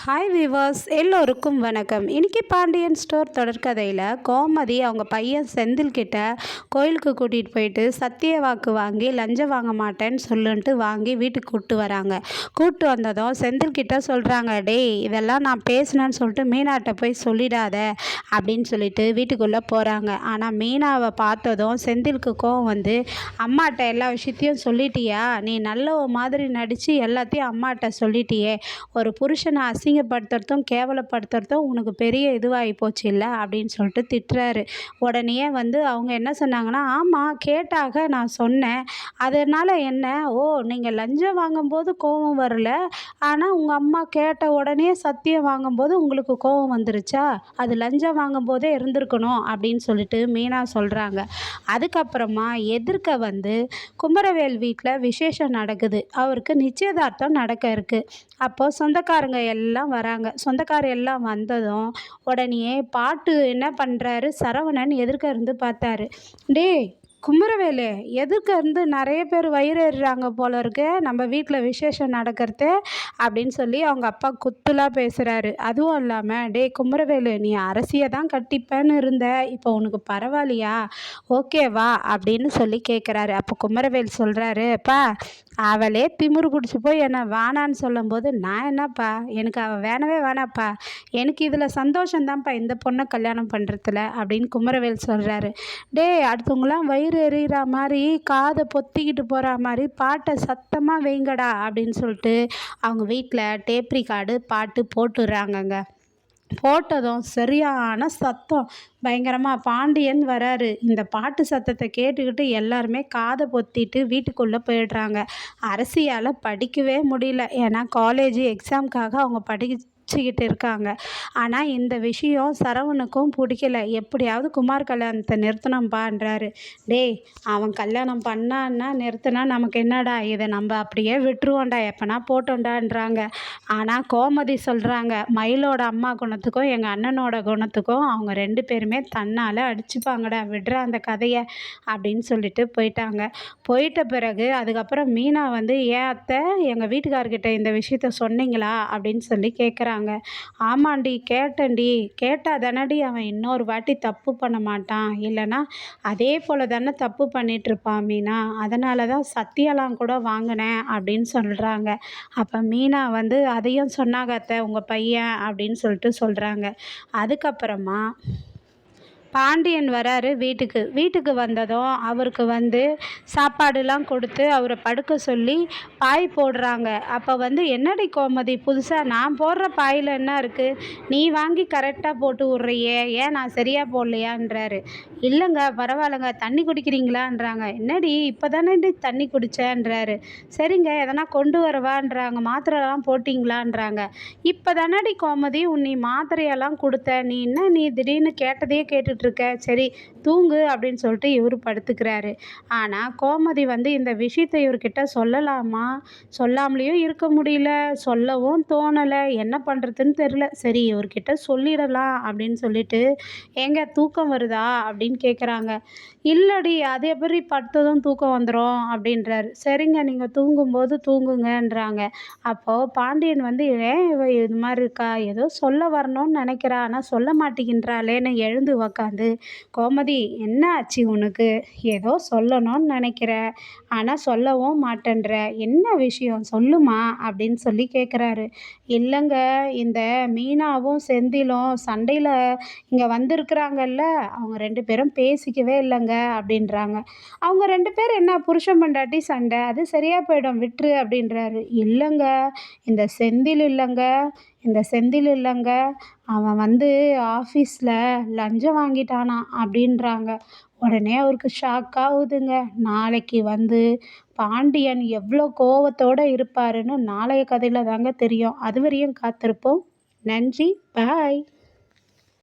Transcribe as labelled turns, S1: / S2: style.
S1: Hi viewers, எல்லோருக்கும் வணக்கம். இன்றைக்கி பாண்டியன் ஸ்டோர் தொடர்கதையில் கோமதி அவங்க பையன் செந்தில் கிட்ட கோயிலுக்கு கூட்டிகிட்டு போயிட்டு சத்திய வாக்கு வாங்கி லஞ்சம் வாங்க மாட்டேன்னு சொல்லுன்ட்டு வாங்கி வீட்டுக்கு கூப்பிட்டு வராங்க. கூப்பிட்டு வந்ததும் செந்தில் கிட்ட சொல்கிறாங்க, டேய் இதெல்லாம் நான் பேசினேன்னு சொல்லிட்டு மீனாட்ட போய் சொல்லிடாத அப்படின்னு சொல்லிட்டு வீட்டுக்குள்ளே போகிறாங்க. ஆனால் மீனாவை பார்த்ததும் செந்திலுக்கு கோவம் வந்து, அம்மாட்ட எல்லா விஷயத்தையும் சொல்லிட்டியா? நீ நல்ல மாதிரி நடித்து எல்லாத்தையும் அம்மாட்ட சொல்லிட்டியே, ஒரு புருஷனை அசிங்கப்படுத்துறதும் கேவலப்படுத்துறதும் உனக்கு பெரிய இதுவாகி போச்சு இல்லை அப்படின்னு சொல்லிட்டு திட்டுறாரு. உடனே வந்து அவங்க என்ன சொன்னாங்கன்னா, ஆமாம் கேட்டாக நான் சொன்னேன், அதனால் என்ன, ஓ நீங்கள் லஞ்சம் வாங்கும்போது கோபம் வரல, ஆனால் உங்கள் அம்மா கேட்ட உடனே சத்தியம் வாங்கும்போது உங்களுக்கு கோபம் வந்துருச்சா? அது லஞ்சம் வாங்கும்போதே இருந்திருக்கணும் அப்படின்னு சொல்லிட்டு மீனா சொல்கிறாங்க. அதுக்கப்புறமா எதிர்க்க வந்து குமரவேல் வீட்டில் விசேஷம் நடக்குது. அவருக்கு நிச்சயதார்த்தம் நடக்க இருக்குது. அப்போது சொந்தக்காரங்க எல்லாம் வராங்க. சொந்தக்காரர் எல்லாம் வந்ததும் உடனே பாட்டு என்ன பண்ணுறாரு, சரவணன் எதிர்க்க இருந்து பார்த்தாரு. டேய் குமரவேலு, எதுக்கு இருந்து நிறைய பேர் வயிறு ஏறுறாங்க போல இருக்கு, நம்ம வீட்டில் விசேஷம் நடக்கிறது அப்படின்னு சொல்லி அவங்க அப்பா குத்துலாக பேசுகிறாரு. அதுவும் இல்லாமல், டே குமரவேலு, நீ அரசியை தான் கட்டிப்பேன்னு இருந்த, இப்போ உனக்கு பரவாயில்லையா, ஓகேவா அப்படின்னு சொல்லி கேட்குறாரு. அப்போ குமரவேல் சொல்கிறாரு, அப்பா அவளே திமிரு பிடிச்சி போய் என்னை வேணான்னு சொல்லும்போது நான் என்னப்பா, எனக்கு அவள் வேணவே வேணாப்பா, எனக்கு இதில் சந்தோஷந்தான்ப்பா இந்த பொண்ணை கல்யாணம் பண்ணுறதுல அப்படின்னு குமரவேல் சொல்கிறாரு. டே அடுத்தவங்களாம் வயிறு எறிகிற மாதிரி காதை பொத்திக்கிட்டு போகிற மாதிரி பாட்டை சத்தமாக வைங்கடா அப்படின்னு சொல்லிட்டு அவங்க வீட்டில் டேப் ரிகார்டு பாட்டு போட்டுடுறாங்கங்க. போட்டதும் சரியான சத்தம், பயங்கரமாக பாண்டியன் வராரு. இந்த பாட்டு சத்தத்தை கேட்டுக்கிட்டு எல்லாருமே காதை பொத்திட்டு வீட்டுக்குள்ளே போயிடுறாங்க. அரசியால் படிக்கவே முடியல, ஏன்னா காலேஜ் எக்ஸாமுக்காக அவங்க படிச்சுக்கிட்டு இருக்காங்க. ஆனால் இந்த விஷயம் சரவணுக்கும் பிடிக்கல. எப்படியாவது குமார் கல்யாணத்தை நிறுத்தணும்பான்றாரு. டேய் அவன் கல்யாணம் பண்ணான்னா நிறுத்தினா நமக்கு என்னடா, இதை நம்ம அப்படியே விட்டுருவோண்டா, எப்போனா போட்டோண்டான்றாங்க. ஆனால் கோமதி சொல்கிறாங்க, மயிலோட அம்மா குணத்துக்கும் எங்கள் அண்ணனோட குணத்துக்கும் அவங்க ரெண்டு பேருமே தன்னால் அடிச்சுப்பாங்கடா, விடுற அந்த கதையை அப்படின்னு சொல்லிட்டு போயிட்டாங்க. போயிட்ட பிறகு அதுக்கப்புறம் மீனா வந்து, ஏன் அத்தை எங்கள் வீட்டுக்காரர்கிட்ட இந்த விஷயத்த சொன்னீங்களா அப்படின்னு சொல்லி கேட்குறாங்க. ஆமாண்டி கேட்டேன்டி, கேட்டால் தானடி அவன் இன்னொரு வாட்டி தப்பு பண்ண மாட்டான், இல்லைன்னா அதே போல் தானே தப்பு பண்ணிகிட்ருப்பான் மீனா, அதனால தான் சத்தியெல்லாம் கூட வாங்கினேன் அப்படின்னு சொல்கிறாங்க. அப்போ மீனா வந்து அதையும் சொன்னாங்க அத்தை உங்கள் பையன் அப்படின்னு சொல்லிட்டு சொல்கிறாங்க. அதுக்கப்புறமா பாண்டியன் வராரு வீட்டுக்கு. வீட்டுக்கு வந்ததும் அவருக்கு வந்து சாப்பாடுலாம் கொடுத்து அவரை படுக்க சொல்லி பாய் போடுறாங்க. அப்போ வந்து, என்னடி கோமதி புதுசாக நான் போடுற பாயில் என்ன இருக்குது, நீ வாங்கி கரெக்டாக போட்டு விட்றியே, ஏன் நான் சரியாக போடலையான்றாரு. இல்லைங்க பரவாயில்லைங்க, தண்ணி குடிக்கிறீங்களான்றாங்க. என்னடி இப்போ தானே தண்ணி குடித்தேன்றாரு. சரிங்க எதனா கொண்டு வரவான்றாங்க. மாத்திரைலாம் போட்டிங்களான்றாங்க. இப்போ தானடி கோமதி நீ மாத்திரையெல்லாம் கொடுத்த, நீ என்ன நீ திடீர்னு கேட்டதையே கேட்டுட்ருக்க, சரி தூங்கு அப்படின்னு சொல்லிட்டு இவர் படுத்துக்கிறாரு. ஆனால் கோமதி வந்து இந்த விஷயத்தை இவர்கிட்ட சொல்லலாமா, சொல்லாமலேயும் இருக்க முடியல, சொல்லவும் தோணலை, என்ன பண்ணுறதுன்னு தெரில. சரி இவர்கிட்ட சொல்லிடலாம் அப்படின்னு சொல்லிட்டு, ஏங்க தூக்கம் வருதா அப்படின்னு கேட்குறாங்க. இல்லடி அது எப்படி படுத்ததும் தூக்கம் வந்துடும் அப்படின்றாரு. சரிங்க நீங்கள் தூங்கும்போது தூங்குங்கன்றாங்க. அப்போது பாண்டியன் வந்து, ஏன் இவ இது மாதிரி இருக்கா, ஏதோ சொல்ல வரணும்னு நினைக்கிறா ஆனால் சொல்ல மாட்டேங்கின்றாளேன்னு எழுந்து உக்காந்து, கோமதி என்ன ஆச்சு உனக்கு, ஏதோ சொல்லணும்னு நினைக்கிற ஆனால் சொல்லவும் மாட்டேன்ற, என்ன விஷயம் சொல்லுமா அப்படின்னு சொல்லி கேட்குறாரு. இல்லைங்க இந்த மீனாவும் செந்திலும் சண்டையில் இங்கே வந்திருக்கிறாங்கல்ல, அவங்க ரெண்டு பேரும் பேசிக்கவே இல்லைங்க அப்படின்றாங்க. அவங்க ரெண்டு பேர் என்ன புருஷன் பொண்டாட்டி சண்டை, அது சரியாக போயிடும் விட்டுரு அப்படின்றாரு. இல்லைங்க இந்த செந்தில் இல்லைங்க, இந்த செந்தில் இல்லைங்க, அவன் வந்து ஆஃபீஸில் லஞ்சம் வாங்கிட்டானான் அப்படின்றாங்க. உடனே அவருக்கு ஷாக் ஆகுதுங்க. நாளைக்கு வந்து பாண்டியன் எவ்வளோ கோவத்தோடு இருப்பாருன்னு நாளைய கதையில் தாங்க தெரியும். அது வரையும் காத்திருப்போம். நன்றி, பாய்.